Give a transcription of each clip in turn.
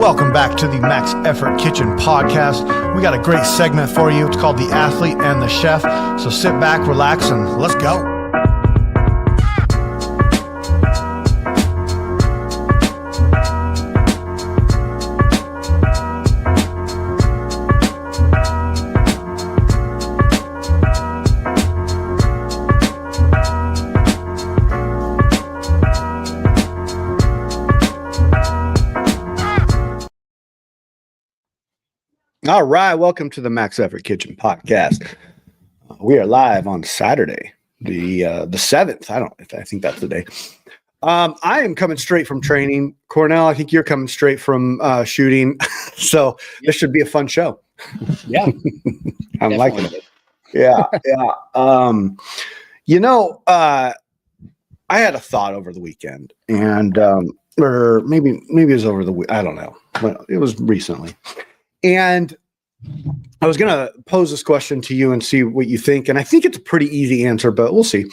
Welcome back to the Max Effort Kitchen podcast. We got a great segment for you. It's called The Athlete and the Chef. So sit back, relax, and let's go. All right, welcome to the Max Effort Kitchen podcast. We are live on Saturday, the 7th. I think that's the day. I am coming straight from training. Cornell, I think you're coming straight from shooting. So this should be a fun show. Yeah, I'm liking it. Yeah. I had a thought over the weekend, and or maybe it was over the week. I don't know, but it was recently. And I was going to pose this question to you and see what you think. And I think it's a pretty easy answer, but we'll see.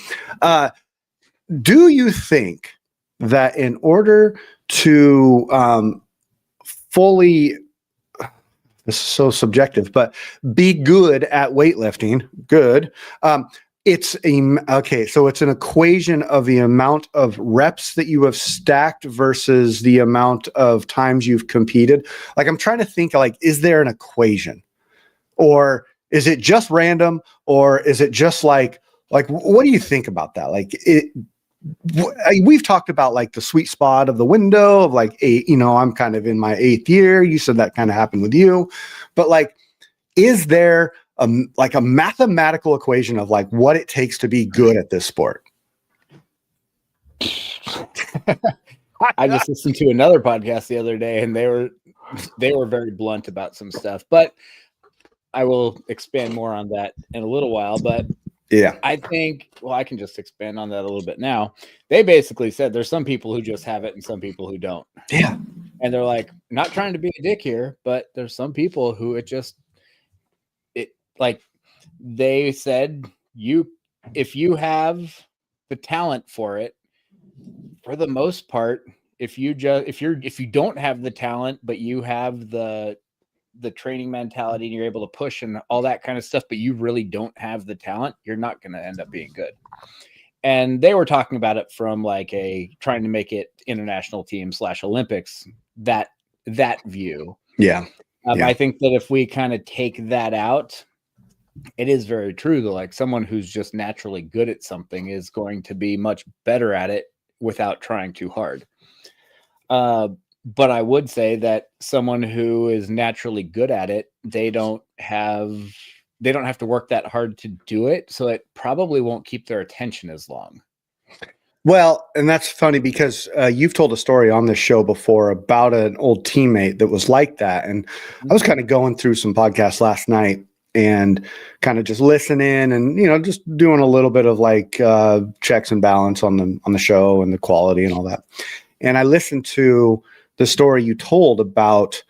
Do you think that in order to fully, this is so subjective, but be good at weightlifting, it's an equation of the amount of reps that you have stacked versus the amount of times you've competed. Like, I'm trying to think, like, is there an equation, or is it just random, or is it just like what do you think about that? Like, we've talked about like the sweet spot of the window of like I'm kind of in my 8th year. You said that kind of happened with you, but like, is there a mathematical equation of like what it takes to be good at this sport? I just listened to another podcast the other day, and they were very blunt about some stuff, but I will expand more on that in a little while. But yeah, I think, I can just expand on that a little bit now. They basically said there's some people who just have it and some people who don't. Yeah. And they're like, not trying to be a dick here, but there's some people who like they said, if you have the talent for it, for the most part, if you don't have the talent, but you have the training mentality and you're able to push and all that kind of stuff, but you really don't have the talent, you're not going to end up being good. And they were talking about it from like trying to make it international team / Olympics, that view. Yeah. I think that if we kind of take that out, it is very true that like someone who's just naturally good at something is going to be much better at it without trying too hard. But I would say that someone who is naturally good at it, they don't have to work that hard to do it. So it probably won't keep their attention as long. Well, and that's funny because you've told a story on this show before about an old teammate that was like that. And I was kind of going through some podcasts last night and kind of just listening and, just doing a little bit of like checks and balance on the show and the quality and all that. And I listened to the story you told about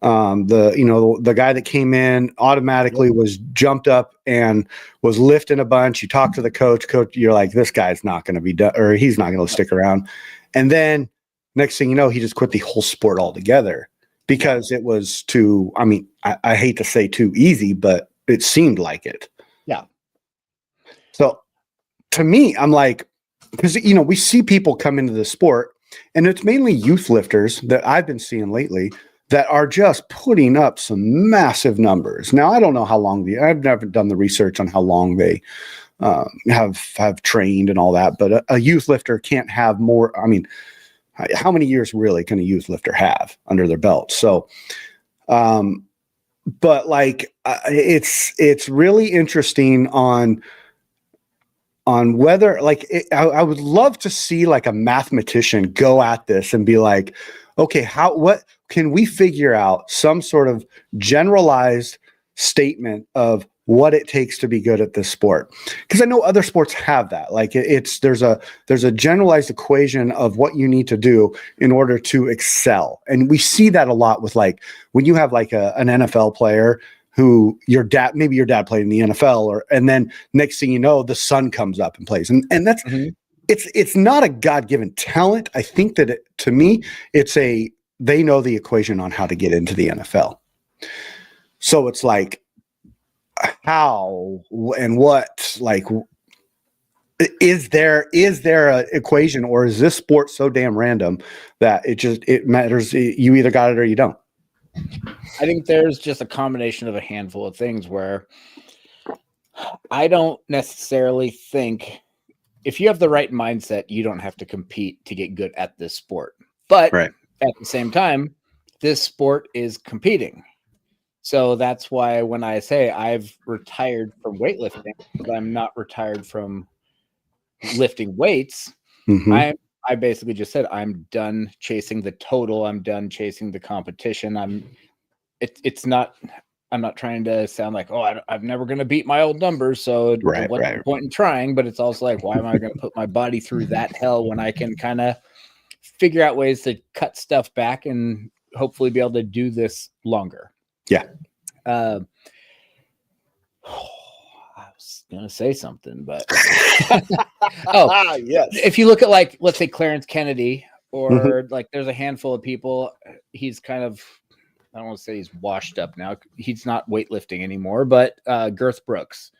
the guy that came in automatically was jumped up and was lifting a bunch. You talk to the coach, you're like, this guy's not going to be done, or he's not going to stick around. And then next thing you know, he just quit the whole sport altogether because it was too, I hate to say too easy, but it seemed like it. Yeah. So to me, I'm like, because, we see people come into the sport and it's mainly youth lifters that I've been seeing lately that are just putting up some massive numbers. Now, I don't know how long I've never done the research on how long they have trained and all that, but a youth lifter can't have more. How many years really can a youth lifter have under their belt? So, but like, it's really interesting on whether I would love to see like a mathematician go at this and be like, okay, what can we figure out some sort of generalized statement of what it takes to be good at this sport? Because I know other sports have that. Like there's a generalized equation of what you need to do in order to excel. And we see that a lot with like when you have like an NFL player who maybe your dad played in the NFL, and then next thing you know, the son comes up and plays. And that's, it's not a God-given talent. I think that to me, it's a they know the equation on how to get into the NFL. So it's like, how and what, like, is there a equation, or is this sport so damn random that it matters? You either got it or you don't. I think there's just a combination of a handful of things where I don't necessarily think if you have the right mindset, you don't have to compete to get good at this sport. But Right. at the same time, this sport is competing. So that's why when I say I've retired from weightlifting, but I'm not retired from lifting weights, Mhm. I basically just said I'm done chasing the total. I'm done chasing the competition. I'm not trying to sound like, oh, I'm never going to beat my old numbers. So Right, what's right. the point in trying? But it's also like, why am I going to put my body through that hell when I can kind of figure out ways to cut stuff back and hopefully be able to do this longer? Yeah. I was going to say something, but yes. if you look at, like, let's say Clarence Kennedy, or like there's a handful of people, he's kind of, I don't want to say he's washed up now. He's not weightlifting anymore, but Girth Brooks.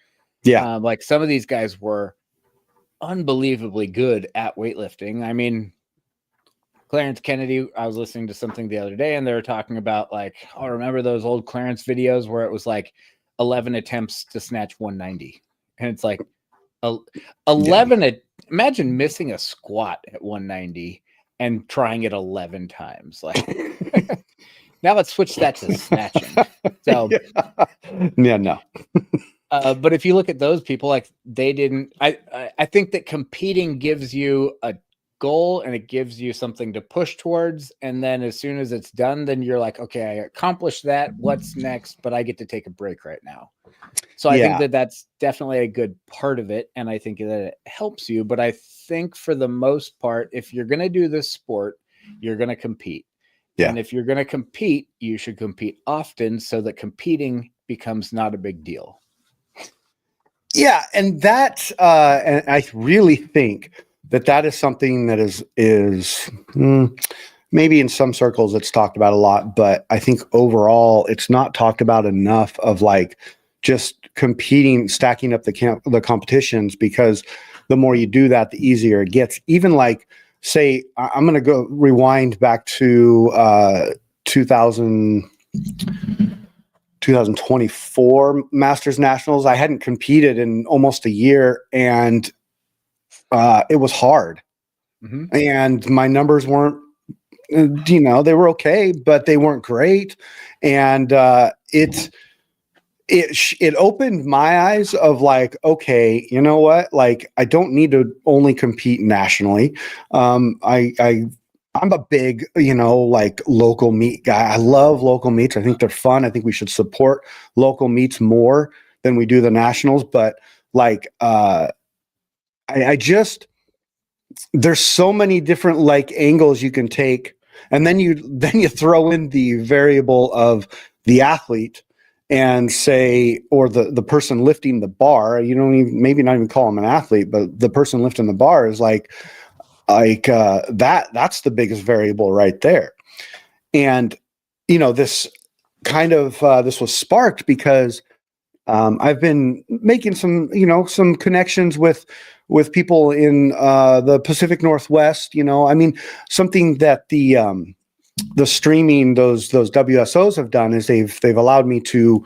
Yeah. Like some of these guys were unbelievably good at weightlifting. I mean, Clarence Kennedy, I was listening to something the other day and they were talking about, like, oh, remember those old Clarence videos where it was like 11 attempts to snatch 190? And it's like 11. Imagine missing a squat at 190 and trying it 11 times. Like, now let's switch that to snatching. So, yeah, no. but if you look at those people, like, they didn't. I think that competing gives you a goal and it gives you something to push towards, and then as soon as it's done, then you're like, okay, I accomplished that. What's next? But I get to take a break right now. So I think that that's definitely a good part of it, and I think that it helps you. But I think for the most part, if you're going to do this sport, you're going to compete. Yeah. And if you're going to compete, you should compete often so that competing becomes not a big deal. Yeah, and that, and I really think that is something that is maybe in some circles it's talked about a lot, but I think overall it's not talked about enough, of like just competing, stacking up the competitions, because the more you do that, the easier it gets. Even like, say, I'm going to go rewind back to 2024 Masters Nationals. I hadn't competed in almost a year, and it was hard. Mm-hmm. And my numbers weren't, they were okay, but they weren't great. And it opened my eyes of like, okay, you know what? Like, I don't need to only compete nationally. I'm a big, like, local meet guy. I love local meets. I think they're fun. I think we should support local meets more than we do the nationals. But like, I just, there's so many different like angles you can take. And then you throw in the variable of the athlete and say, or the person lifting the bar. You don't even, maybe not even call them an athlete, but the person lifting the bar is like that's the biggest variable right there. And this kind of this was sparked because I've been making some connections with people in the Pacific Northwest. I mean, something that the streaming, those WSOs have done is they've allowed me to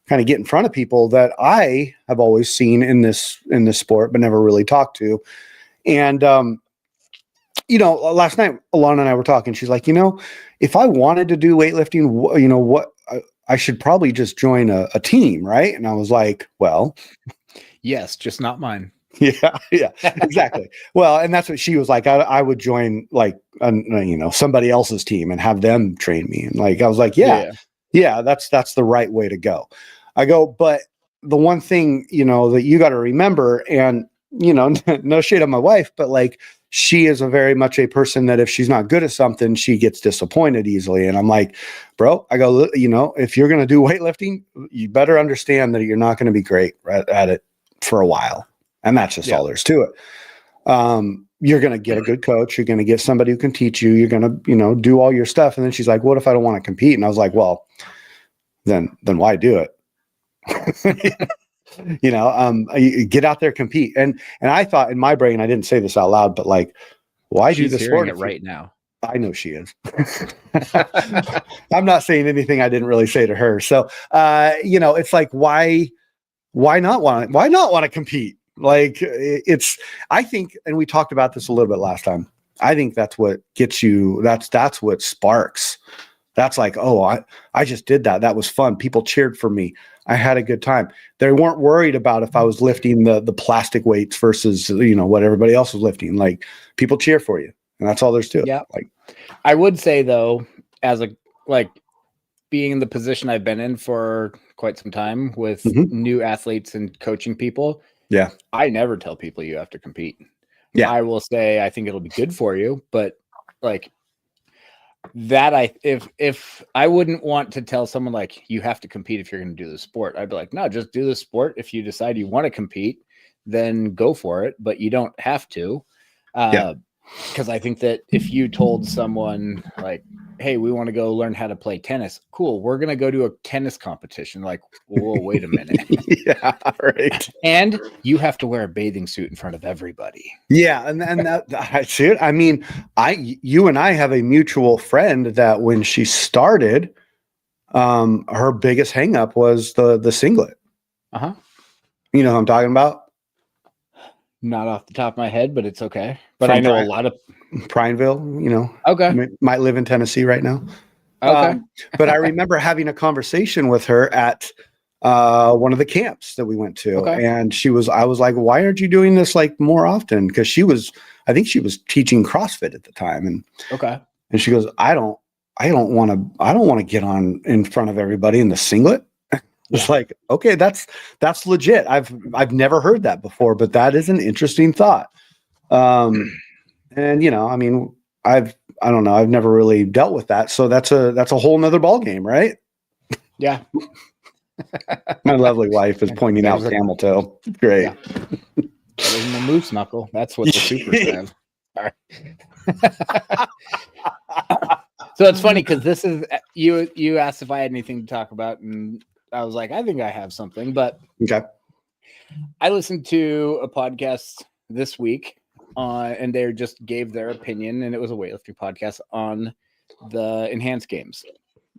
kind of get in front of people that I have always seen in this sport but never really talked to. And last night Alana and I were talking. She's like, if I wanted to do weightlifting, what I should probably just join a team, right? And I was like, well, yes, just not mine. Yeah, exactly. Well, and that's what she was like. I would join like somebody else's team and have them train me. And like I was like, yeah, that's the right way to go. I go, but the one thing that you got to remember, and no shade on my wife, but like, she is a very much a person that if she's not good at something, she gets disappointed easily. And I'm like, bro, I go, if you're going to do weightlifting, you better understand that you're not going to be great at it for a while. And that's just all there's to it. You're going to get a good coach. You're going to get somebody who can teach you. You're going to, do all your stuff. And then she's like, what if I don't want to compete? And I was like, well, then why do it? You get out there, compete. And I thought in my brain, I didn't say this out loud, but like, why do She's this hearing sport it right now. I know she is. I'm not saying anything I didn't really say to her. So, it's like, why not want to compete? Like I think, and we talked about this a little bit last time. I think that's what gets you. That's what sparks. That's like, oh, I just did that. That was fun. People cheered for me. I had a good time. They weren't worried about if I was lifting the plastic weights versus, what everybody else was lifting. Like, people cheer for you. And that's all there's to it. Yeah. Like, I would say though, as being in the position I've been in for quite some time with new athletes and coaching people. Yeah. I never tell people you have to compete. Yeah. I will say, I think it'll be good for you, but like that, if I wouldn't want to tell someone like you have to compete if you're going to do the sport, I'd be like, no, just do the sport. If you decide you want to compete, then go for it, but you don't have to. Because I think that if you told someone like, hey, we want to go learn how to play tennis. Cool. We're going to go to a tennis competition. Like, whoa, wait a minute. Yeah. Right. And you have to wear a bathing suit in front of everybody. Yeah. And that I see it. I mean, you and I have a mutual friend that when she started, her biggest hang up was the singlet. Uh-huh. You know who I'm talking about? Not off the top of my head, but it's okay. But I know a lot of Prineville, okay, might live in Tennessee right now. Okay. But I remember having a conversation with her at one of the camps that we went to. Okay. And I was like, why aren't you doing this like more often? Because I think she was teaching CrossFit at the time. And she goes, I don't want to get on in front of everybody in the singlet. It's like, okay, that's legit. I've never heard that before, but that is an interesting thought. And I mean, I don't know. I've never really dealt with that. So that's a whole nother ball game, right? Yeah. My lovely wife is pointing out camel toe. Great. Yeah. That isn't a moose knuckle. That's what the supers have. All right. So it's funny because this is you asked if I had anything to talk about, and I was like, I think I have something, but okay. I listened to a podcast this week and they just gave their opinion, and it was a weightlifting podcast on the enhanced games.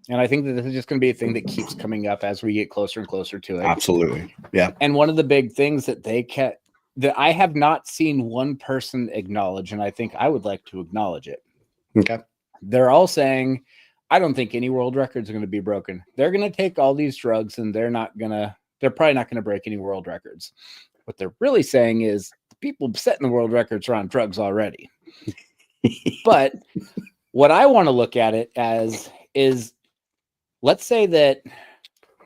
And I think that this is just going to be a thing that keeps coming up as we get closer and closer to it. Absolutely. Yeah. And one of the big things that that I have not seen one person acknowledge, and I think I would like to acknowledge it. Okay. They're all saying, I don't think any world records are going to be broken. They're going to take all these drugs and they're probably not going to break any world records. What they're really saying is the people setting the world records are on drugs already. But what I want to look at it as is, let's say that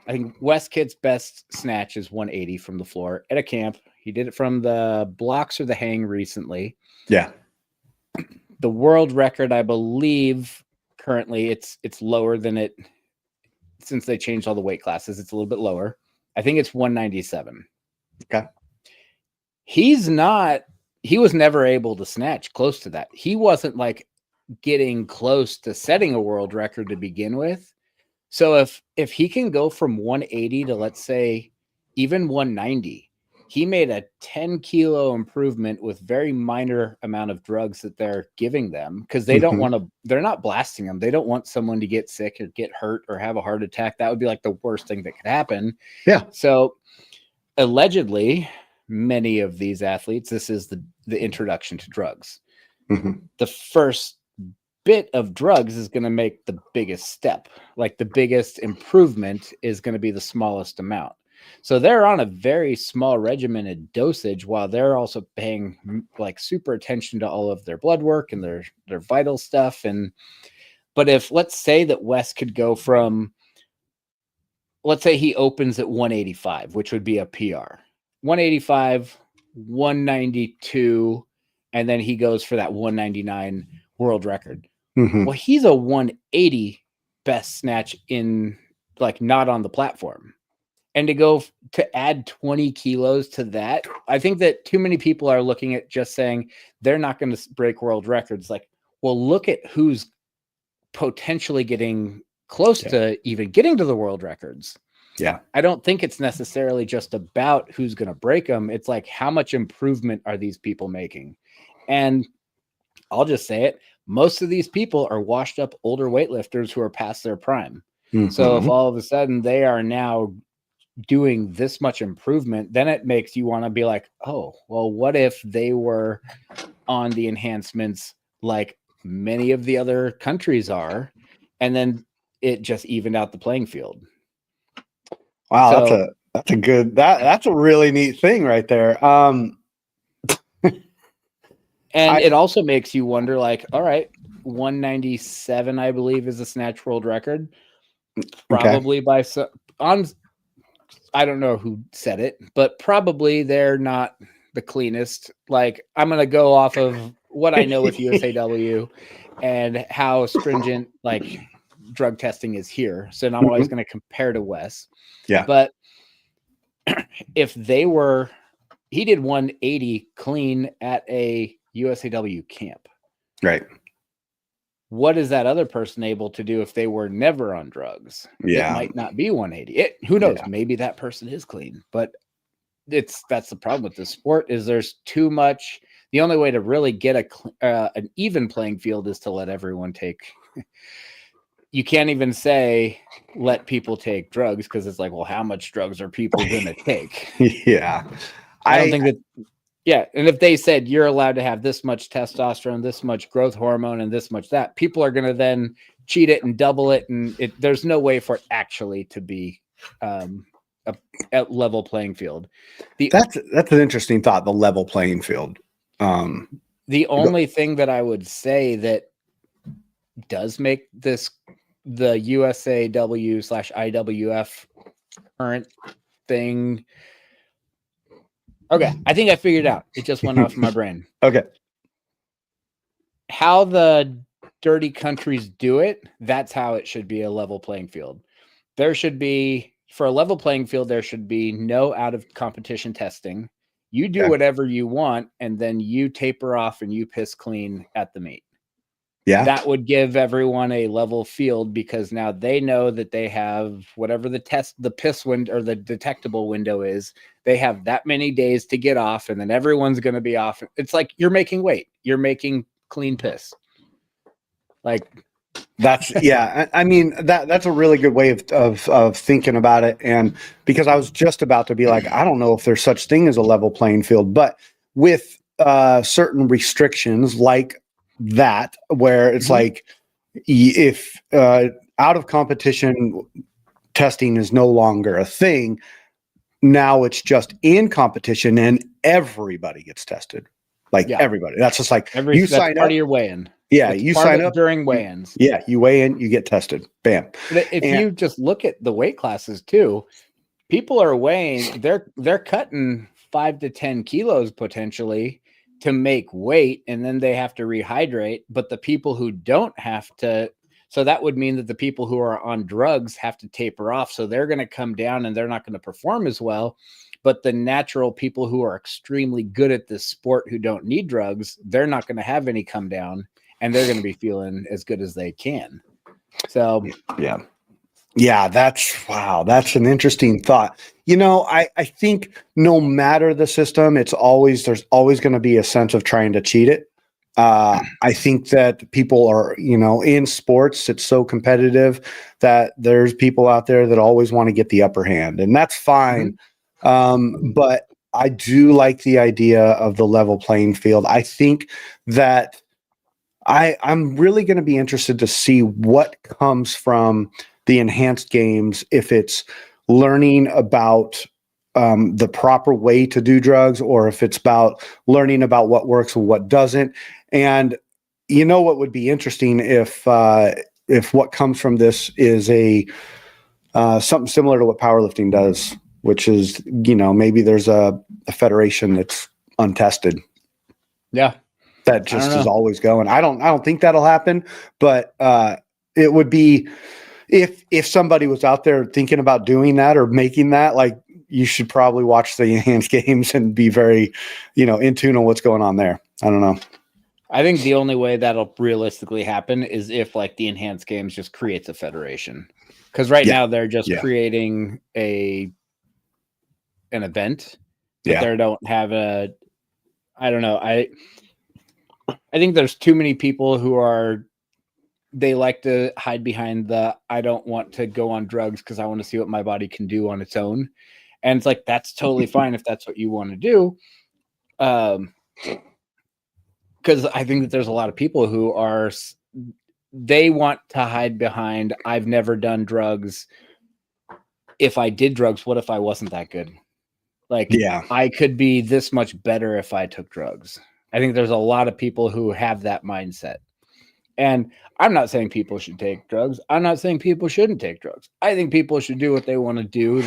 I think Wes Kidd's best snatch is 180 from the floor at a camp. He did it from the blocks or the hang recently. Yeah. The world record, I believe, currently it's lower than it since they changed all the weight classes. It's a little bit lower. I think it's 197. Okay. He was never able to snatch close to that. He wasn't like getting close to setting a world record to begin with. So if he can go from 180 to, let's say, even 190, he made a 10 kilo improvement with very minor amount of drugs that they're giving them, because they don't they're not blasting them. They don't want someone to get sick or get hurt or have a heart attack. That would be like the worst thing that could happen. Yeah. So allegedly, many of these athletes, this is the introduction to drugs. The first bit of drugs is going to make the biggest step. Like the biggest improvement is going to be the smallest amount. So they're on a very small regimented dosage while they're also paying like super attention to all of their blood work and their vital stuff. But if, let's say that Wes could go from, let's say he opens at 185, which would be a PR, 185, 192, and then he goes for that 199 world record. Well, he's a 180 best snatch in, like, not on the platform. And to go to add 20 kilos to that, I think that too many people are looking at just saying they're not going to break world records. Like, well, look at who's potentially getting close to even getting to the world records. Yeah. I don't think it's necessarily just about who's going to break them. It's like, how much improvement are these people making? And I'll just say it. Most of these people are washed up older weightlifters who are past their prime. Mm-hmm. So if all of a sudden they are now doing this much improvement, then it makes you want to be like, oh, well, what if they were on the enhancements like many of the other countries are, and then it just evened out the playing field. Wow, So, that's a good that's a really neat thing right there. And it also makes you wonder, like, all right, 197, I believe, is a snatch world record. Probably by I don't know who said it, but probably they're not the cleanest. Like, I'm going to go off of what I know with USAW and how stringent like drug testing is here. So I'm always going to compare to Wes. Yeah. But if he did 180 clean at a USAW camp. Right. What is that other person able to do if they were never on drugs? Yeah. It might not be 180. Who knows? Yeah. Maybe that person is clean, but that's the problem with this sport is there's too much. The only way to really get an even playing field is to let everyone take. You can't even say let people take drugs because it's like, well, how much drugs are people going to take? Yeah. I don't think that. Yeah. And if they said you're allowed to have this much testosterone, this much growth hormone, and this much that, people are going to then cheat it and double it. And there's no way for it actually to be a level playing field. That's an interesting thought, the level playing field. The only thing that I would say that does make this the USAW/IWF current thing. Okay, I think I figured it out. It just went off my brain. Okay. How the dirty countries do it, that's how it should be a level playing field. There should be, for a level playing field, there should be no out of competition testing. You do whatever you want, and then you taper off and you piss clean at the meet. Yeah. That would give everyone a level field because now they know that they have whatever the piss window or the detectable window is. They have that many days to get off, and then everyone's going to be off. It's like you're making weight. You're making clean piss. Like that's I mean that's a really good way of thinking about it. And because I was just about to be like, I don't know if there's such thing as a level playing field, but with certain restrictions like that, where it's like if out of competition testing is no longer a thing, now it's just in competition and everybody gets tested. Like everybody. That's just like you sign part of your weigh-in. Yeah, it's you sign up during weigh-ins. Yeah, you weigh in, you get tested. Bam. But if you just look at the weight classes too, people are weighing, they're cutting 5 to 10 kilos potentially to make weight, and then they have to rehydrate. But the people who don't have to, so that would mean that the people who are on drugs have to taper off. So they're going to come down and they're not going to perform as well. But the natural people who are extremely good at this sport who don't need drugs, they're not going to have any come down, and they're going to be feeling as good as they can. So yeah, that's an interesting thought. You know, I think no matter the system, there's always going to be a sense of trying to cheat it. I think that people are, in sports, it's so competitive that there's people out there that always want to get the upper hand, and that's fine. But I do like the idea of the level playing field. I think that I'm really going to be interested to see what comes from the enhanced games, if it's learning about the proper way to do drugs, or if it's about learning about what works and what doesn't. And what would be interesting if what comes from this is a something similar to what powerlifting does, which is, maybe there's a federation that's untested. Yeah. That just is always going. I don't think that'll happen, but it would be if somebody was out there thinking about doing that or making that, like, you should probably watch the enhanced games and be very, in tune on what's going on there. I don't know. I think the only way that'll realistically happen is if like the enhanced games just creates a federation. Because right now they're just creating an event, but they don't have I don't know. I think there's too many people who they like to hide behind I don't want to go on drugs because I want to see what my body can do on its own. And it's like, that's totally fine if that's what you want to do. Because I think that there's a lot of people who they want to hide behind, I've never done drugs. If I did drugs, what if I wasn't that good? Like, I could be this much better if I took drugs. I think there's a lot of people who have that mindset. And I'm not saying people should take drugs. I'm not saying people shouldn't take drugs. I think people should do what they want to do,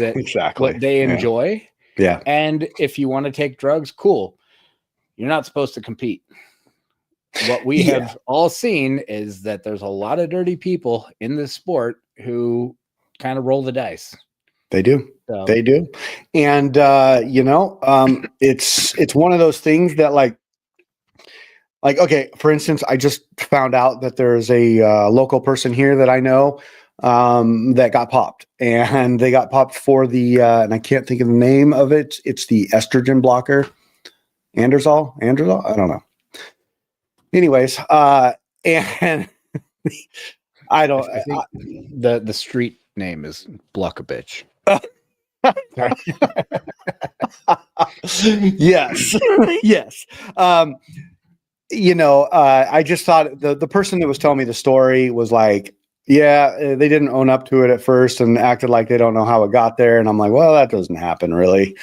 what they enjoy. Yeah. And if you want to take drugs, cool. You're not supposed to compete. What we have all seen is that there's a lot of dirty people in this sport who kind of roll the dice. They do. So. They do. And, it's one of those things that like, okay, for instance, I just found out that there's a local person here that I know that got popped, and they got popped for the, and I can't think of the name of it. It's the estrogen blocker, Androzol. I don't know. Anyways, and I don't. I think the street name is Block a Bitch. Yes, yes. I just thought the person that was telling me the story was like, they didn't own up to it at first and acted like they don't know how it got there. And I'm like, well, that doesn't happen really.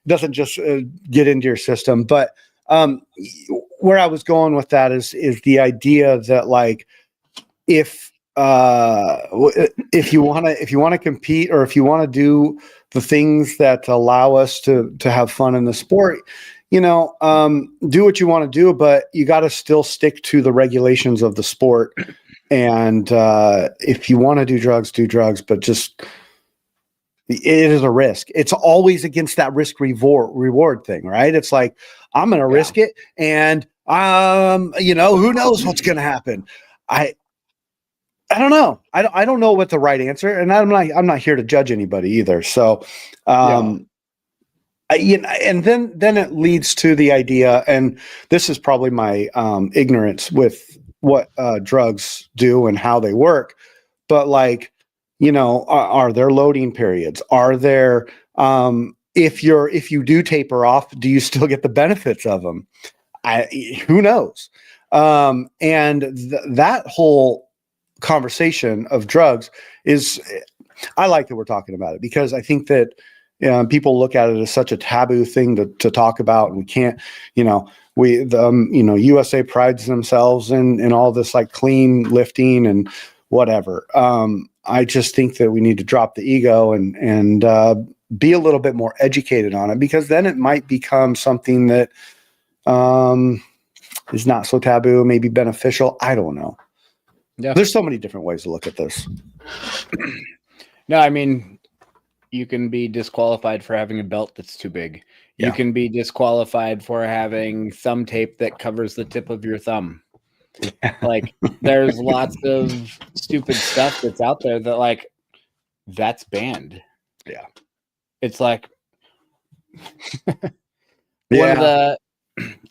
Doesn't just get into your system. But where I was going with that is the idea that like, if you want to compete, or if you want to do the things that allow us to have fun in the sport, do what you want to do, but you got to still stick to the regulations of the sport. And if you want to do drugs, but just, it is a risk. It's always against that risk reward thing, right? It's like, I'm going to risk it. And, who knows what's going to happen? I don't know. I don't know what the right answer, and I'm not here to judge anybody either. So, and then it leads to the idea, and this is probably my ignorance with what drugs do and how they work. But like, are there loading periods? Are there, if you do taper off, do you still get the benefits of them? Who knows? And that whole conversation of drugs I like that we're talking about it, because I think that people look at it as such a taboo thing to talk about, and we can't, USA prides themselves in all this like clean lifting and whatever. I just think that we need to drop the ego and be a little bit more educated on it, because then it might become something that is not so taboo, maybe beneficial. I don't know. Yeah. There's so many different ways to look at this. No, I mean, you can be disqualified for having a belt that's too big. You can be disqualified for having thumb tape that covers the tip of your thumb. Like, there's lots of stupid stuff that's out there that, like, that's banned. Yeah. It's like,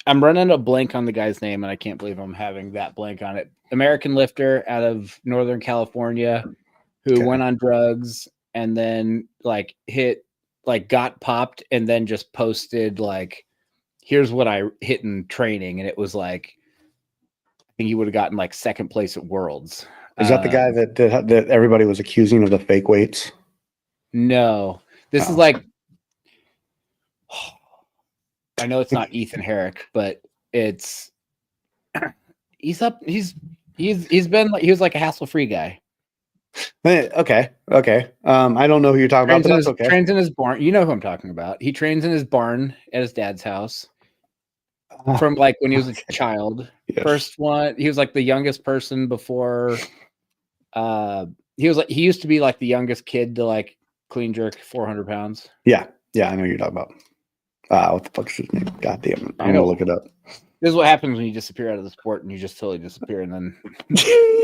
I'm running a blank on the guy's name, and I can't believe I'm having that blank on it. American lifter out of Northern California who went on drugs and then got popped, and then just posted like, here's what I hit in training. And it was like, I think he would have gotten like second place at Worlds. Is that the guy that everybody was accusing of the fake weights? No, this is like, I know it's not Ethan Herrick, but it's he was like a hassle-free guy. Okay. I don't know who you're talking about, but that's okay. Trains in his barn. You know who I'm talking about. He trains in his barn at his dad's house from like when he was a child. Yes. First one, he was like the youngest person before he used to be like the youngest kid to like clean jerk 400 pounds. Yeah, I know what you're talking about. What the fuck's his name? God damn it! I'm gonna look it up. This is what happens when you disappear out of the sport and you just totally disappear, and then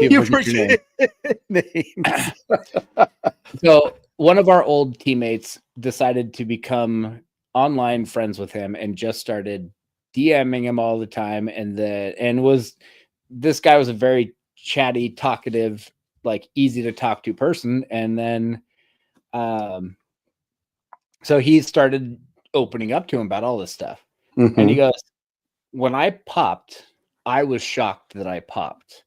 you forget your name. So one of our old teammates decided to become online friends with him and just started DMing him all the time. This guy was a very chatty, talkative, like easy to talk to person. And then, so he started opening up to him about all this stuff. Mm-hmm. And he goes, when I popped, I was shocked that I popped.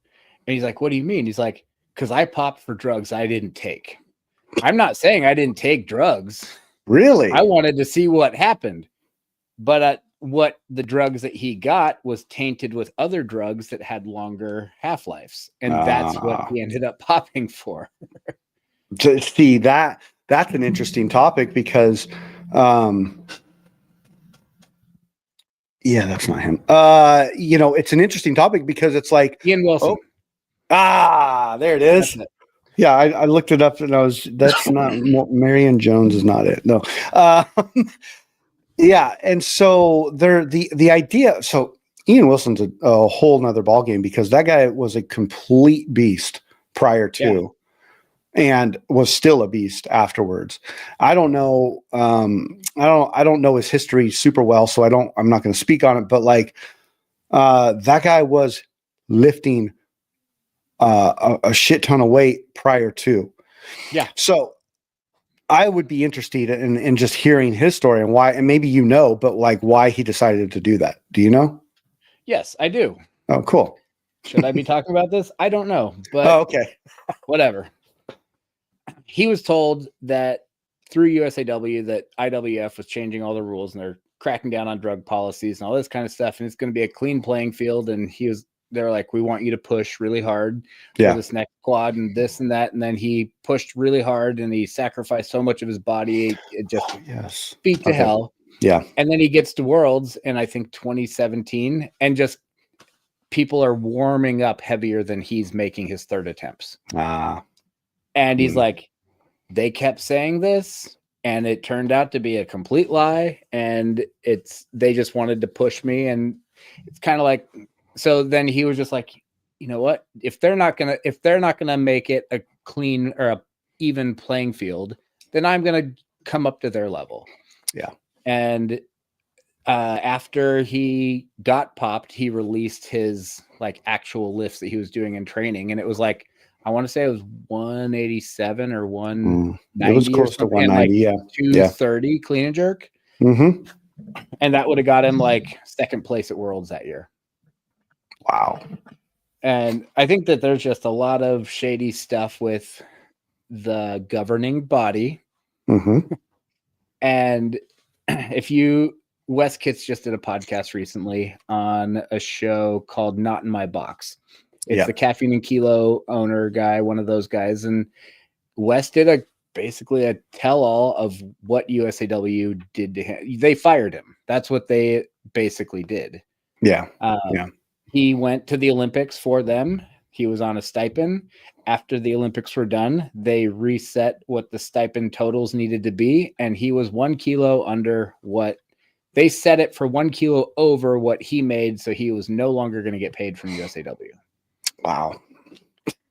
And he's like, what do you mean? He's like, because I popped for drugs I didn't take. I'm not saying I didn't take drugs. Really? I wanted to see what happened. But what the drugs that he got was tainted with other drugs that had longer half-lives. And that's what he ended up popping for. To see that's an interesting topic because yeah, that's not him. It's an interesting topic because it's like Ian Wilson. There it is. Yeah, I looked it up and that's not Marion Jones is not it. No. Yeah, and so the idea. So Ian Wilson's a whole nother ballgame because that guy was a complete beast prior to, and was still a beast afterwards. I don't know. I don't know his history super well, so I'm not going to speak on it. But like, that guy was lifting a shit ton of weight prior to. Yeah. So I would be interested in just hearing his story and why, and maybe but like why he decided to do that. Do you know? Yes, I do. Oh, cool. Should I be talking about this? I don't know, but okay. Whatever. He was told that through USAW that IWF was changing all the rules and they're cracking down on drug policies and all this kind of stuff. And it's going to be a clean playing field. And they're like, we want you to push really hard for this next quad and this and that. And then he pushed really hard and he sacrificed so much of his body. It just beat to hell. Yeah. And then he gets to Worlds in, I think, 2017. And just people are warming up heavier than he's making his third attempts. And he's like, they kept saying this and it turned out to be a complete lie. And they just wanted to push me. And it's kind of like, so then he was just like, you know what? If they're not gonna make it a clean or a even playing field, then I'm gonna come up to their level. Yeah. And after he got popped, he released his like actual lifts that he was doing in training, and it was like I want to say it was 187 or 190. It was close to 190. Like 230 clean and jerk. Mm-hmm. And that would have got him like second place at Worlds that year. Wow. And I think that there's just a lot of shady stuff with the governing body. Mm-hmm. And Wes Kitts just did a podcast recently on a show called Not in My Box. It's the Caffeine and Kilo owner guy, one of those guys. And Wes did basically a tell-all of what USAW did to him. They fired him. That's what they basically did. Yeah. He went to the Olympics for them. He was on a stipend. After the Olympics were done, they reset what the stipend totals needed to be. And he was 1 kilo under what they set it for, 1 kilo over what he made. So he was no longer going to get paid from USAW. Wow.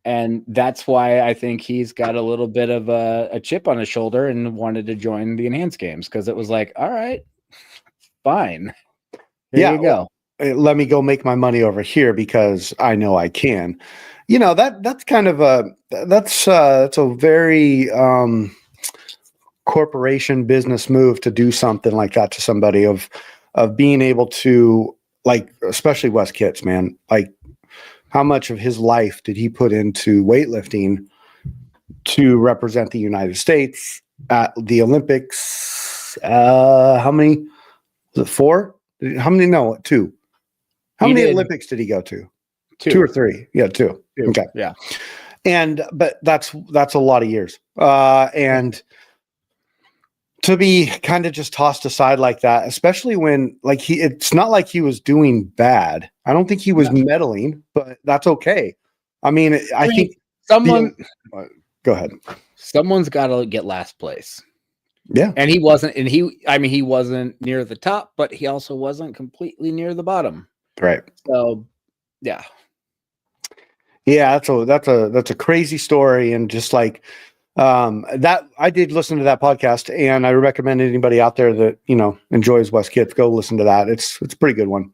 And that's why I think he's got a little bit of a chip on his shoulder and wanted to join the Enhanced Games. Cause it was like, all right, fine. Here you go. Let me go make my money over here because I know I can. That's kind of that's a very corporation business move to do something like that to somebody of being able to, like, especially Wes Kitts, man. Like, how much of his life did he put into weightlifting to represent the United States at the Olympics? How many? Was it 4? How many? No, 2. How many Olympics did he go to? 2 or 3? Yeah, 2. Okay. Yeah. But that's a lot of years. And to be kind of just tossed aside like that, especially when it's not like he was doing bad. I don't think he was meddling, but that's okay. I mean, I think someone Go ahead. someone's got to get last place. Yeah. And he wasn't, and he wasn't near the top, but he also wasn't completely near the bottom. Right. So, yeah. Yeah, that's a crazy story, and just like that, I did listen to that podcast, and I recommend anybody out there that enjoys West Kits, go listen to that. It's a pretty good one.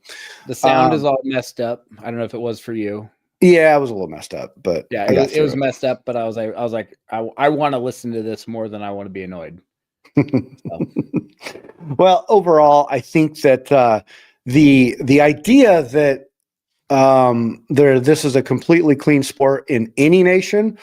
The sound is all messed up. I don't know if it was for you. Yeah, it was a little messed up, but yeah, it was messed up. But I was like, I want to listen to this more than I want to be annoyed. So. Well, overall, I think that the idea that this is a completely clean sport in any nation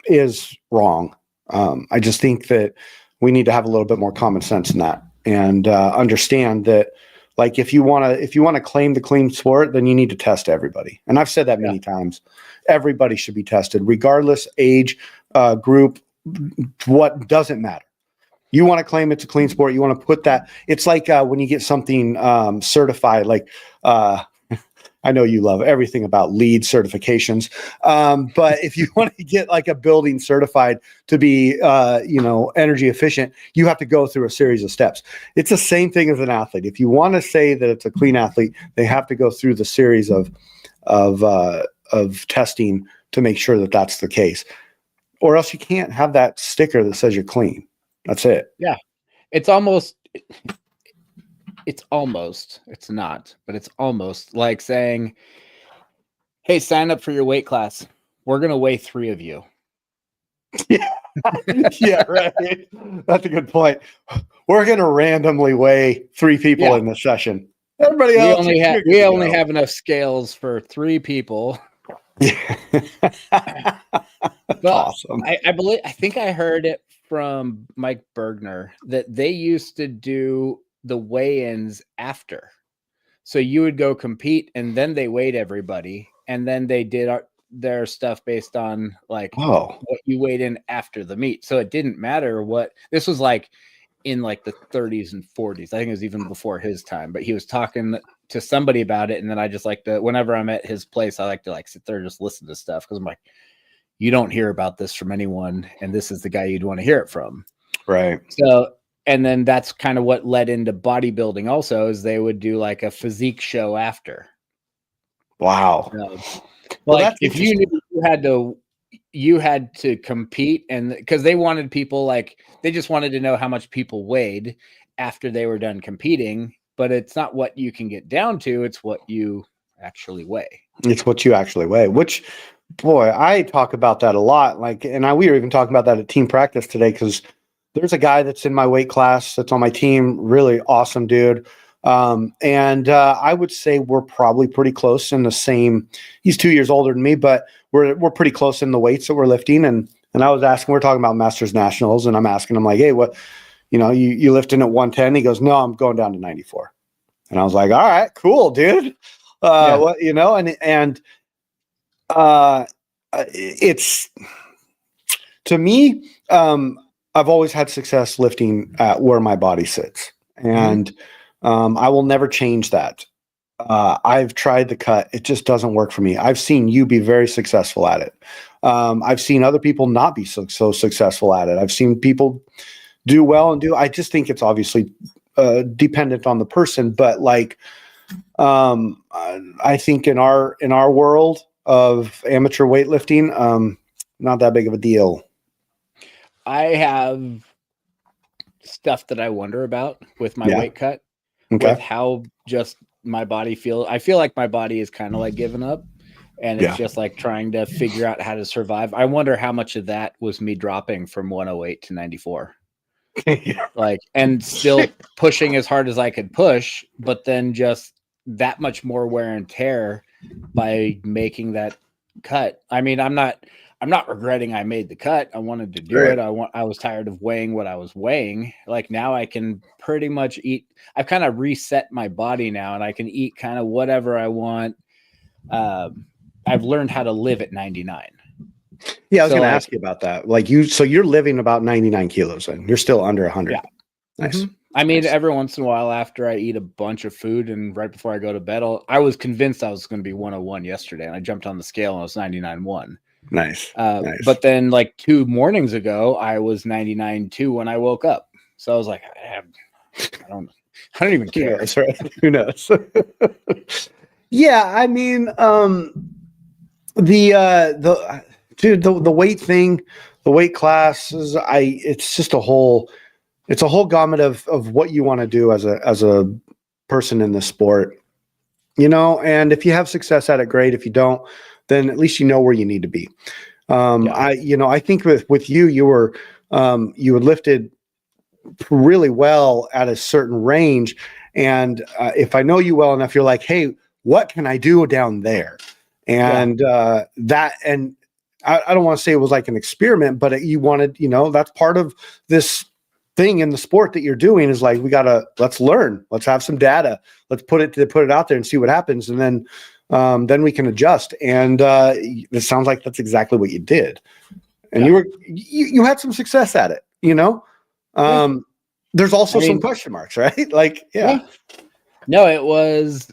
is wrong. I just think that we need to have a little bit more common sense in that, and understand that, like, if you want to claim the clean sport, then you need to test everybody. And I've said that many times. Everybody should be tested, regardless age, group, what doesn't matter. You want to claim it's a clean sport. You want to put that. It's like when you get something certified, like I know you love everything about LEED certifications, but if you want to get like a building certified to be, energy efficient, you have to go through a series of steps. It's the same thing as an athlete. If you want to say that it's a clean athlete, they have to go through the series of testing to make sure that that's the case, or else you can't have that sticker that says you're clean. That's it. Yeah. It's not, but it's almost like saying, hey, sign up for your weight class. We're going to weigh 3 of you. Yeah. Yeah, right. That's a good point. We're going to randomly weigh 3 people in the session. Everybody else, we only have enough scales for 3 people. Yeah. That's awesome. I think I heard it from Mike Bergner that they used to do the weigh-ins after. So you would go compete, and then they weighed everybody, and then they did their stuff based on like what you weighed in after the meet. So it didn't matter what this was like in like the 30s and 40s. I think it was even before his time, but he was talking to somebody about it. And then I just like to, whenever I'm at his place, I like to like sit there and just listen to stuff. Cause I'm like, you don't hear about this from anyone. And this is the guy you'd want to hear it from. Right. So, and then that's kind of what led into bodybuilding also, is they would do like a physique show after. Wow. Well, like if you knew you had to compete, and because they wanted people, like they just wanted to know how much people weighed after they were done competing, but it's not what you can get down to, it's what you actually weigh. It's what you actually weigh, which, boy, I talk about that a lot. Like, we were even talking about that at team practice today, because there's a guy that's in my weight class that's on my team, really awesome dude. And I would say we're probably pretty close in the same. He's 2 years older than me, but we're pretty close in the weights that we're lifting. And I was asking, we're talking about Masters Nationals, and I'm asking him like, hey, what, you lifting at 110? He goes, no, I'm going down to 94. And I was like, all right, cool, dude. What, it's, to me, I've always had success lifting at where my body sits, and I will never change that. I've tried the cut. It just doesn't work for me. I've seen you be very successful at it. I've seen other people not be so successful at it. I've seen people do well I just think it's obviously dependent on the person, but like, I think in our world of amateur weightlifting, not that big of a deal. I have stuff that I wonder about with my weight cut, with how just my body feels. I feel like my body is kind of like giving up, and it's just like trying to figure out how to survive. I wonder how much of that was me dropping from 108 to 94. Like, and still pushing as hard as I could push, but then just that much more wear and tear by making that cut. I mean, I'm not regretting I made the cut. I wanted to do it. I was tired of weighing what I was weighing. Like, now I can pretty much eat. I've kind of reset my body now, and I can eat kind of whatever I want. I've learned how to live at 99. Yeah, I was going to ask you about that. Like, so you're living about 99 kilos, and you're still under 100. Yeah. Nice. Mm-hmm. I mean, every once in a while after I eat a bunch of food and right before I go to bed, I was convinced I was going to be 101 yesterday, and I jumped on the scale and I was 99.1. Nice. Nice. But then like 2 mornings ago, I was 99.2 when I woke up. So I was like, I don't even Who care. knows, right? Who knows? Yeah, I mean, the weight thing, the weight classes, it's just it's a whole gamut of what you want to do as a person in the sport, and if you have success at it, great. If you don't, then at least you know where you need to be. Yeah. I think with you, you had lifted really well at a certain range. And if I know you well enough, you're like, hey, what can I do down there? And I don't want to say it was like an experiment, but you wanted, that's part of this thing in the sport that you're doing is like, let's learn, let's have some data, let's put it out there and see what happens. And then we can adjust. And it sounds like that's exactly what you did. And you had some success at it, there's also some question marks, right? Like, yeah. No, it was,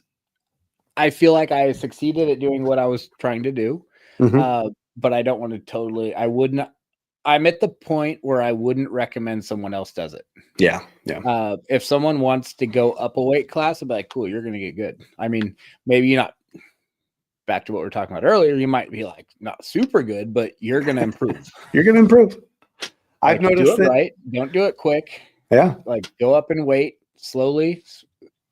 I feel like I succeeded at doing what I was trying to do. Mm-hmm. But I don't want to I'm at the point where I wouldn't recommend someone else does it. Yeah. If someone wants to go up a weight class, I'd be like, cool, you're going to get good. I mean, maybe you're not, back to what we were talking about earlier, you might be like not super good, but you're going to improve. You're going to improve. I've noticed it right. Don't do it quick. Yeah. Like go up in weight slowly.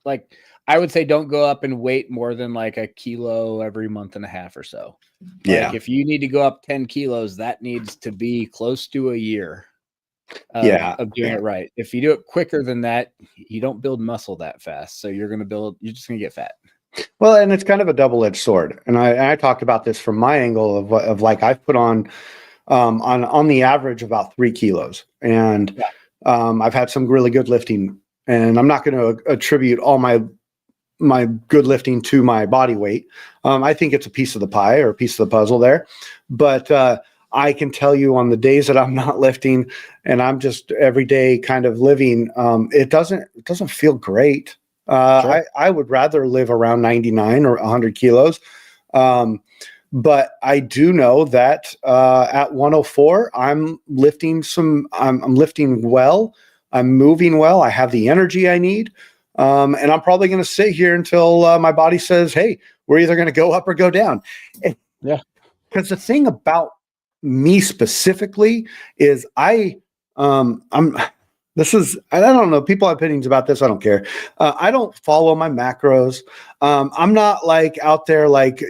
Like I would say don't go up in weight more than like a kilo every month and a half or so. Yeah. Like if you need to go up 10 kilos, that needs to be close to a year of doing it right. If you do it quicker than that, you don't build muscle that fast. So you're just going to get fat. Well, and it's kind of a double-edged sword. And I talked about this from my angle of like I've put on the average about 3 kilos. And I've had some really good lifting, and I'm not going to attribute all my good lifting to my body weight. I think it's a piece of the pie or a piece of the puzzle there. But I can tell you on the days that I'm not lifting and I'm just every day kind of living, it doesn't feel great. Sure. I would rather live around 99 or 100 kilos. But I do know that at 104, I'm lifting I'm lifting well. I'm moving well. I have the energy I need. And I'm probably going to sit here until my body says, hey, we're either going to go up or go down. Because the thing about me specifically is I don't know. People have opinions about this. I don't care. I don't follow my macros. I'm not like out there like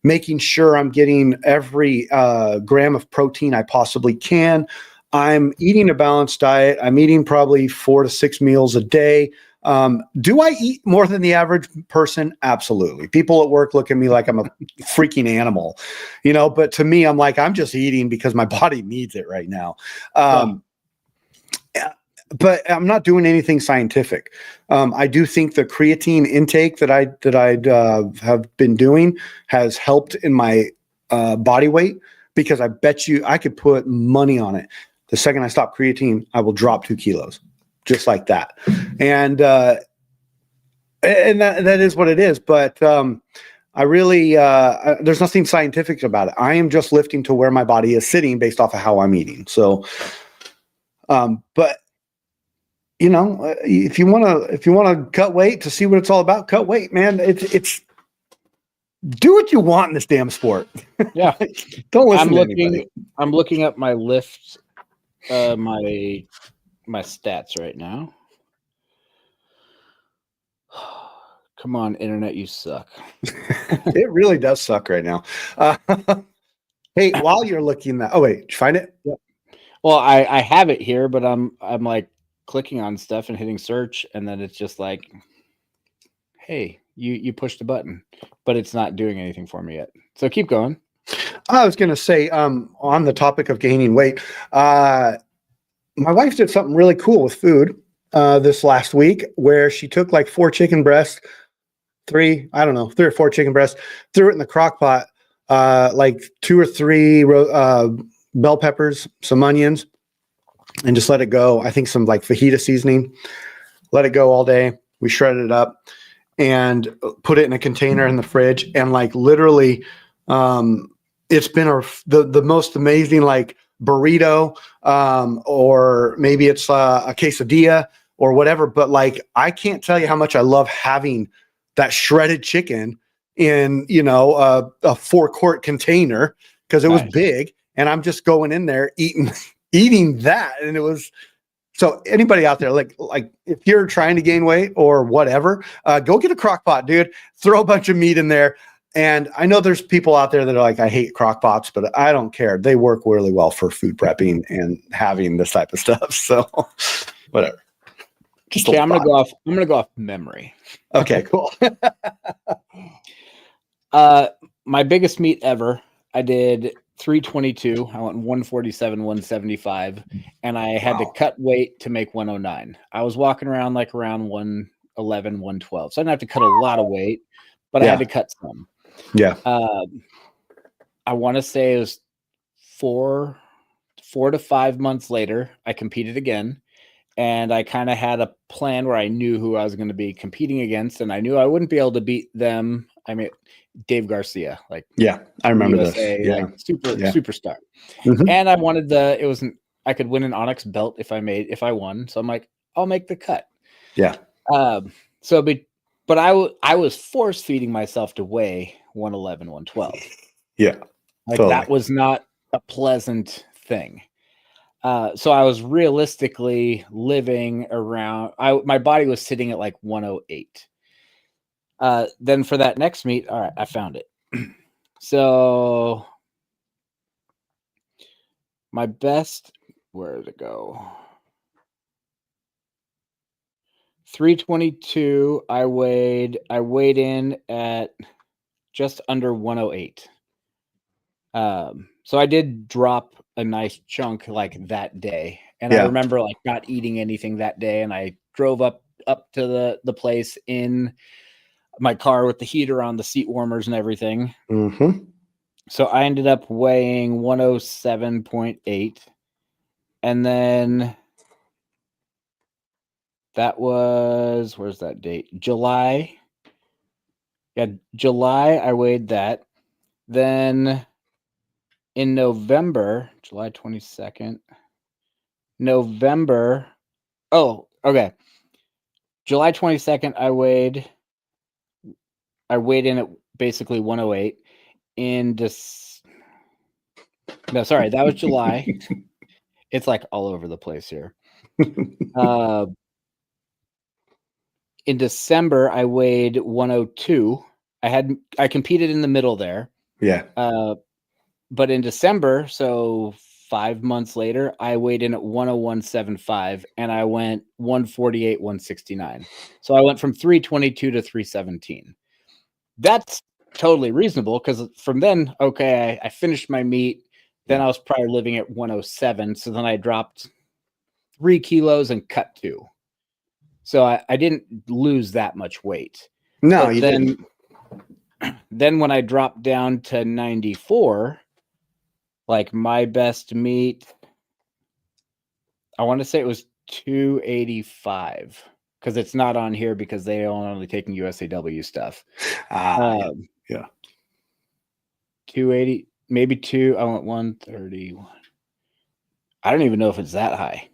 making sure I'm getting every gram of protein I possibly can. I'm eating a balanced diet. I'm eating probably 4 to 6 meals a day. Do I eat more than the average person? Absolutely. People at work look at me like I'm a freaking animal, but to me, I'm like, I'm just eating because my body needs it right now. But I'm not doing anything scientific. I do think the creatine intake that I have been doing has helped in my body weight, because I bet you I could put money on it. The second I stop creatine, I will drop 2 kilos, just like that. And that is what it is. But I really there's nothing scientific about it. I am just lifting to where my body is sitting based off of how I'm eating. So, but if you want to cut weight to see what it's all about, cut weight, man. It's do what you want in this damn sport. Yeah. Don't listen to anybody. I'm looking up my lift, my stats right now. Come on, internet, you suck. It really does suck right now. Hey, while you're looking that, oh wait, did you find it? Yep. Well, I have it here, but I'm like clicking on stuff and hitting search, and then it's just like, hey, you pushed a button, but it's not doing anything for me yet. So keep going. I was going to say, on the topic of gaining weight, my wife did something really cool with food this last week, where she took like 4 chicken breasts, 3 or 4 chicken breasts, threw it in the crock pot, like 2 or 3 bell peppers, some onions, and just let it go. I think some like fajita seasoning, let it go all day. We shredded it up and put it in a container in the fridge, and like literally it's been the most amazing like burrito, or maybe it's a quesadilla or whatever. But like, I can't tell you how much I love having that shredded chicken in, a 4-quart container, because it was Nice. big, and I'm just going in there eating that. And it was, so anybody out there, like if you're trying to gain weight or whatever, go get a crock pot, dude, throw a bunch of meat in there. And I know there's people out there that are like, I hate crock pots, but I don't care. They work really well for food prepping and having this type of stuff. So whatever. Just Okay, I'm gonna go off memory. Okay, cool. My biggest meet ever, I did 322. I went 147, 175, and I had to cut weight to make 109. I was walking around like around 111, 112. So I didn't have to cut a lot of weight, but I had to cut some. Yeah. I want to say it was 4 to 5 months later, I competed again. And I kind of had a plan where I knew who I was going to be competing against, and I knew I wouldn't be able to beat them. I mean, Dave Garcia, like, yeah, I remember USA, this. Yeah. like superstar. Mhm. And I wanted I could win an Onyx belt if I won. So I'm like, I'll make the cut. Yeah. But I was force feeding myself to weigh 111, 112. Yeah. Like Totally. that was not a pleasant thing. So I was realistically living around, my body was sitting at like 108. Then for that next meet, all right, I found it. So my best, where did it go? 322. I weighed in at just under 108. So I did drop a nice chunk like that day. And I remember like not eating anything that day. And I drove up to the place in my car with the heater on, the seat warmers and everything. Mm-hmm. So I ended up weighing 107.8. And then that was, where's that date? July. Yeah, July, I weighed that. Then in November, July 22nd, November. Oh, okay. July 22nd, I weighed in at basically 108. No, sorry, that was July. It's like all over the place here. In December, I weighed 102. I competed in the middle there. Yeah. But in December, so 5 months later, I weighed in at 101.75 and I went 148, 169. So I went from 322 to 317. That's totally reasonable because from then, okay, I finished my meet. Then I was probably living at 107. So then I dropped 3 kilos and cut 2. So I didn't lose that much weight. No, but you didn't. Then when I dropped down to 94, like my best meet, I want to say it was 285 because it's not on here because they are only taking USAW stuff. Yeah. 280, maybe 2. I went 131. I don't even know if it's that high.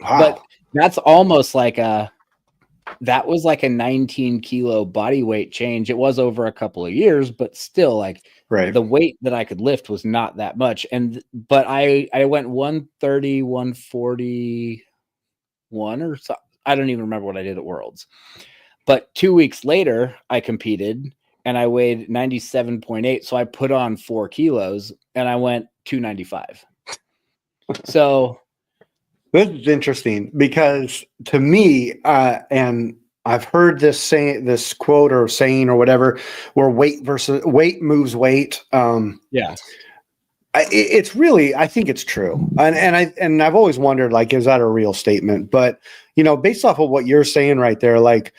Wow. But that's almost like that was like a 19 kilo body weight change. It was over a couple of years, but still like right. The weight that I could lift was not that much. But I went 130, 141 or so. I don't even remember what I did at Worlds. But 2 weeks later, I competed and I weighed 97.8. So I put on 4 kilos and I went 295. So this is interesting because to me, and I've heard this quote or saying or whatever, where weight moves weight. Yeah, it's really, I think it's true. And I've always wondered, like, is that a real statement? But, based off of what you're saying right there, like,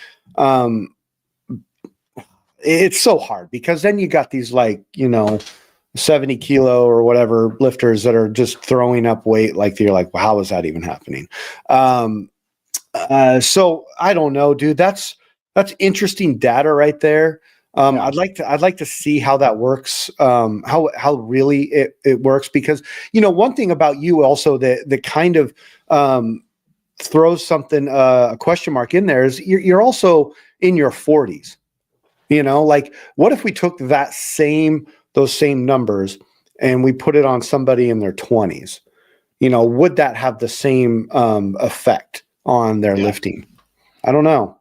it's so hard because then you got these 70 kilo or whatever lifters that are just throwing up weight. Like you're like, well, how is that even happening? So I don't know, dude, that's interesting data right there. Yeah. I'd like to see how that works. How really it works, because, one thing about you also that kind of, throws something, a question mark in there is you're also in your 40s, like what if we took those same numbers and we put it on somebody in their 20s? Would that have the same effect on their lifting? I don't know.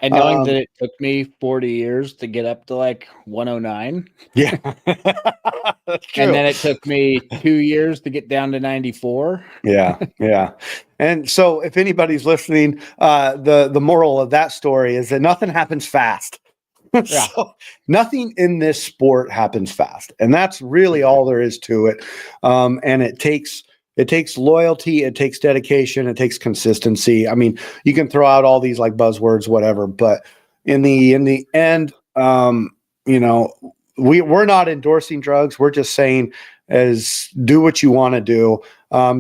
And knowing that it took me 40 years to get up to like 109. Yeah. And then it took me 2 years to get down to 94. Yeah. Yeah. And so if anybody's listening, the moral of that story is that nothing happens fast. Yeah. So nothing in this sport happens fast. And that's really all there is to it. And it takes loyalty, it takes dedication, it takes consistency. I mean, you can throw out all these like buzzwords, whatever, but in the end, we're not endorsing drugs. We're just saying do what you want to do.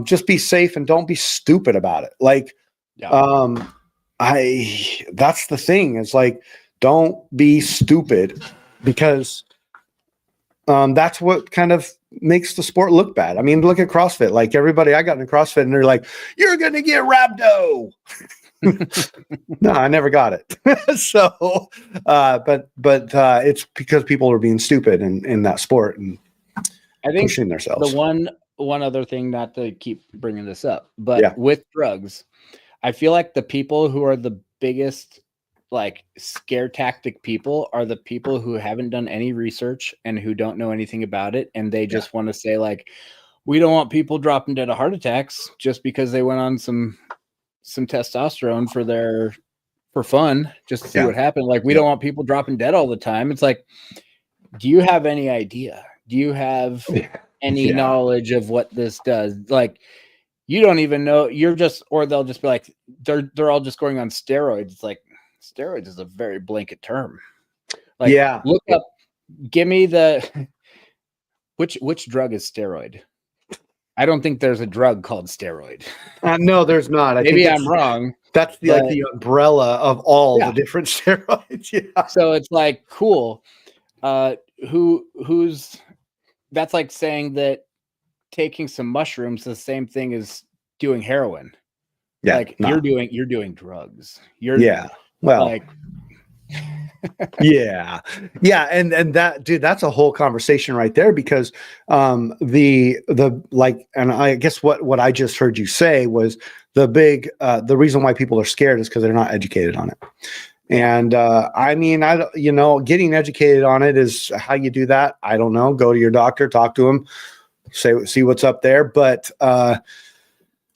Just be safe and don't be stupid about it. Like, that's the thing. It's like, don't be stupid, because that's what kind of makes the sport look bad. I mean, look at CrossFit. Like everybody I got into CrossFit and they're like, you're going to get rhabdo. No, I never got it. So, but it's because people are being stupid in that sport and I think pushing themselves. The one other thing, not to keep bringing this up, but with drugs, I feel like the people who are the biggest like scare tactic people are the people who haven't done any research and who don't know anything about it. And they just want to say like, we don't want people dropping dead of heart attacks just because they went on some testosterone for fun, just to see what happened. Like, we don't want people dropping dead all the time. It's like, do you have any idea? Do you have any knowledge of what this does? Like, you don't even know. Or they'll just be like, they're all just going on steroids. It's like, steroids is a very blanket term. Like, look up, give me which drug is steroid? I don't think there's a drug called steroid. No, there's not. Maybe I'm wrong. That's the umbrella of all the different steroids. Yeah. So it's like, cool. Who's that's like saying that taking some mushrooms is the same thing as doing heroin. Yeah. Like, you're doing drugs. Well, like, yeah. And that, dude, that's a whole conversation right there, because the like, and I guess what I just heard you say was the reason why people are scared is because they're not educated on it. And I mean, getting educated on it is how you do that. I don't know. Go to your doctor, talk to him, see what's up there. But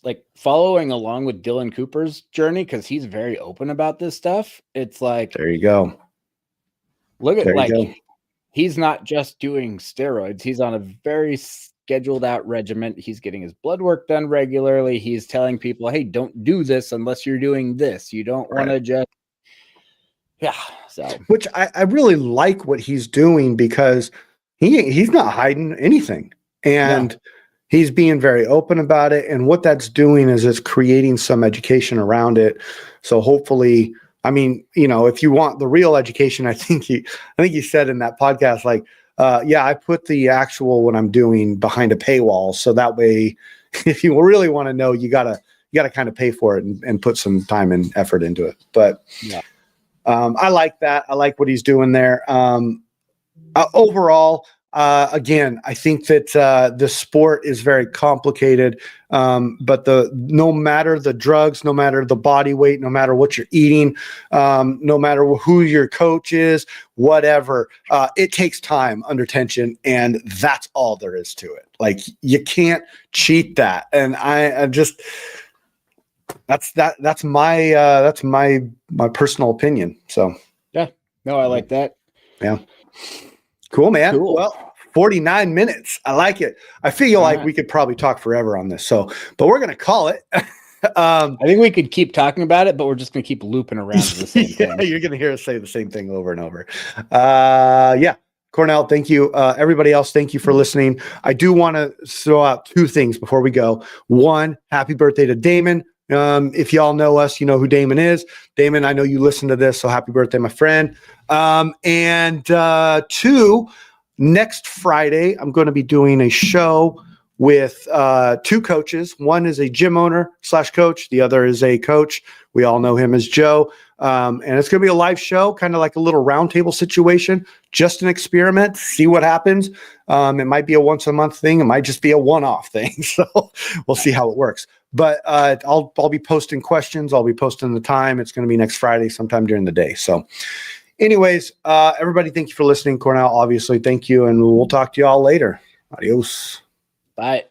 like, following along with Dylan Cooper's journey, because he's very open about this stuff. It's like, there you go. Look at he's not just doing steroids. He's on a very scheduled out regimen. He's getting his blood work done regularly. He's telling people, hey, don't do this unless you're doing this. You don't want to just, so. Which I really like what he's doing, because he's not hiding anything. And he's being very open about it. And what that's doing is it's creating some education around it. So hopefully, I mean, if you want the real education, I think he said in that podcast, like, I put the actual what I'm doing behind a paywall. So that way, if you really want to know, you gotta kind of pay for it and put some time and effort into it. But I like that. I like what he's doing there. Overall, again, I think that the sport is very complicated, but no matter the drugs, no matter the body weight, no matter what you're eating, no matter who your coach is, whatever, it takes time under tension, and that's all there is to it. Like, you can't cheat that, and I just that's my personal opinion. So I like that. Yeah. Cool, man. Cool. Well, 49 minutes. I like it. I feel like we could probably talk forever on this. But we're going to call it. I think we could keep talking about it, but we're just going to keep looping around to the same thing. You're going to hear us say the same thing over and over. Cornell, thank you. Everybody else, thank you for listening. I do want to throw out two things before we go. One, happy birthday to Damon. If y'all know us, you know who Damon is. Damon, I know you listen to this, so happy birthday, my friend. And two, next Friday, I'm going to be doing a show with two coaches. One is a gym owner / coach. The other is a coach. We all know him as Joe. And it's going to be a live show, kind of like a little roundtable situation, just an experiment, see what happens. It might be a once a month thing. It might just be a one-off thing. So we'll see how it works. But I'll be posting questions. I'll be posting the time. It's going to be next Friday, sometime during the day. So anyways, everybody, thank you for listening. Cornell, obviously, thank you. And we'll talk to you all later. Adios. Bye.